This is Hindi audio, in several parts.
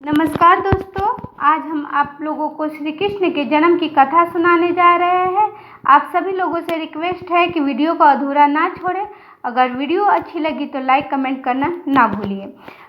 नमस्कार दोस्तों, आज हम आप लोगों को श्री कृष्ण के जन्म की कथा सुनाने जा रहे हैं। आप सभी लोगों से रिक्वेस्ट है कि वीडियो को अधूरा ना छोड़ें। अगर वीडियो अच्छी लगी तो लाइक कमेंट करना ना भूलिए।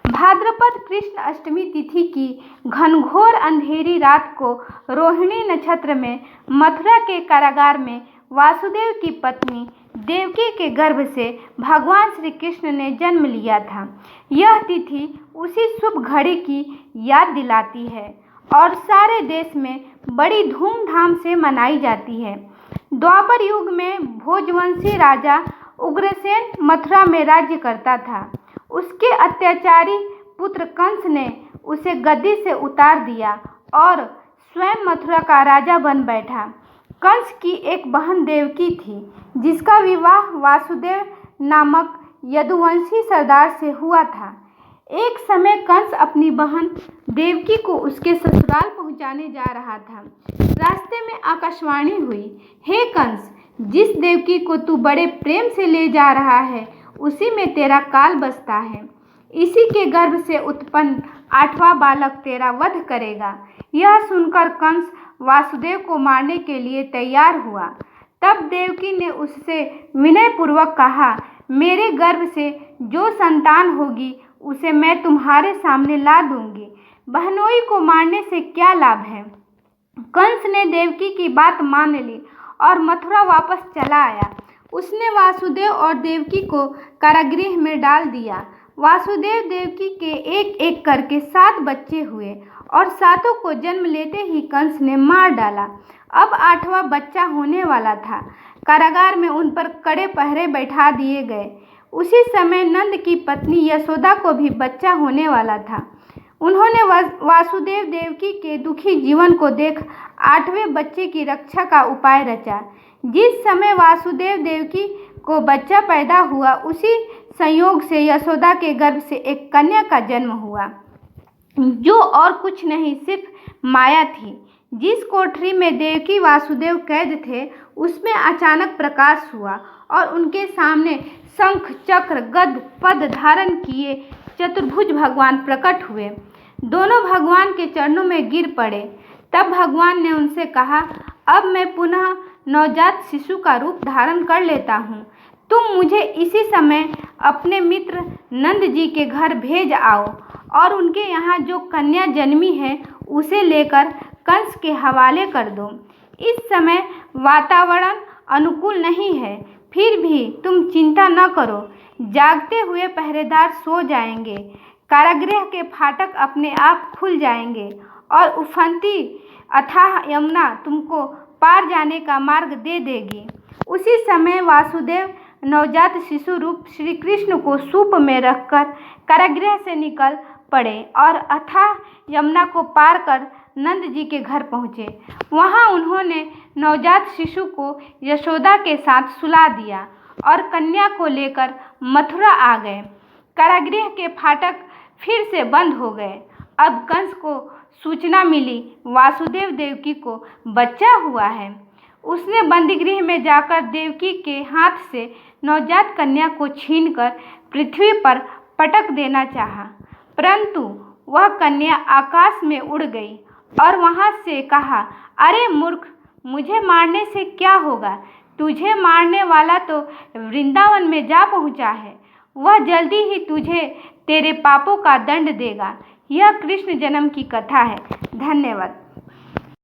भाद्रपद कृष्ण अष्टमी तिथि की घनघोर अंधेरी रात को रोहिणी नक्षत्र में मथुरा के कारागार में वासुदेव की पत्नी देवकी के गर्भ से भगवान श्री कृष्ण ने जन्म लिया था। यह तिथि उसी शुभ घड़ी की याद दिलाती है और सारे देश में बड़ी धूमधाम से मनाई जाती है। द्वापर युग में भोजवंशी राजा उग्रसेन मथुरा में राज्य करता था। उसके अत्याचारी पुत्र कंस ने उसे गद्दी से उतार दिया और स्वयं मथुरा का राजा बन बैठा। कंस की एक बहन देवकी थी, जिसका विवाह वासुदेव नामक यदुवंशी सरदार से हुआ था। एक समय कंस अपनी बहन देवकी को उसके ससुराल पहुंचाने जा रहा था। रास्ते में आकाशवाणी हुई, हे कंस, जिस देवकी को तू बड़े प्रेम से ले जा रहा है, उसी में तेरा काल बसता है। इसी के गर्भ से उत्पन्न 8वां बालक तेरा वध करेगा। यह सुनकर कंस वासुदेव को मारने के लिए तैयार हुआ। तब देवकी ने उससे विनयपूर्वक कहा, मेरे गर्भ से जो संतान होगी उसे मैं तुम्हारे सामने ला दूंगी। बहनोई को मारने से क्या लाभ है। कंस ने देवकी की बात मान ली और मथुरा वापस चला आया। उसने वासुदेव और देवकी को कारागृह में डाल दिया। वासुदेव देवकी के एक एक करके 7 बच्चे हुए और 7 को जन्म लेते ही कंस ने मार डाला। अब 8वां बच्चा होने वाला था। कारागार में उन पर कड़े पहरे बैठा दिए गए। उसी समय नंद की पत्नी यशोदा को भी बच्चा होने वाला था। उन्होंने वासुदेव देवकी के दुखी जीवन को देख 8वें बच्चे की रक्षा का उपाय रचा। जिस समय वासुदेव देवकी को बच्चा पैदा हुआ, उसी संयोग से यशोदा के गर्भ से एक कन्या का जन्म हुआ, जो और कुछ नहीं सिर्फ माया थी। जिस कोठरी में देवकी वासुदेव कैद थे, उसमें अचानक प्रकाश हुआ और उनके सामने शंख चक्र गद पद धारण किए चतुर्भुज भगवान प्रकट हुए। दोनों भगवान के चरणों में गिर पड़े। तब भगवान ने उनसे कहा, अब मैं पुनः नवजात शिशु का रूप धारण कर लेता हूँ। तुम मुझे इसी समय अपने मित्र नंद जी के घर भेज आओ और उनके यहाँ जो कन्या जन्मी है उसे लेकर कंस के हवाले कर दो। इस समय वातावरण अनुकूल नहीं है, फिर भी तुम चिंता न करो। जागते हुए पहरेदार सो जाएंगे, कारागृह के फाटक अपने आप खुल जाएंगे और उफनती अथाह यमुना तुमको पार जाने का मार्ग दे देगी। उसी समय वासुदेव नवजात शिशु रूप श्री कृष्ण को सूप में रखकर कारागृह से निकल पड़े और अथाह यमुना को पार कर नंद जी के घर पहुँचे। वहाँ उन्होंने नवजात शिशु को यशोदा के साथ सुला दिया और कन्या को लेकर मथुरा आ गए। कारागृह के फाटक फिर से बंद हो गए। अब कंस को सूचना मिली, वासुदेव देवकी को बच्चा हुआ है। उसने बंदीगृह में जाकर देवकी के हाथ से नवजात कन्या को छीनकर पृथ्वी पर पटक देना चाहा, परंतु वह कन्या आकाश में उड़ गई और वहां से कहा, अरे मूर्ख, मुझे मारने से क्या होगा। तुझे मारने वाला तो वृंदावन में जा पहुंचा है। वह जल्दी ही तुझे तेरे पापों का दंड देगा। यह कृष्ण जन्म की कथा है। धन्यवाद।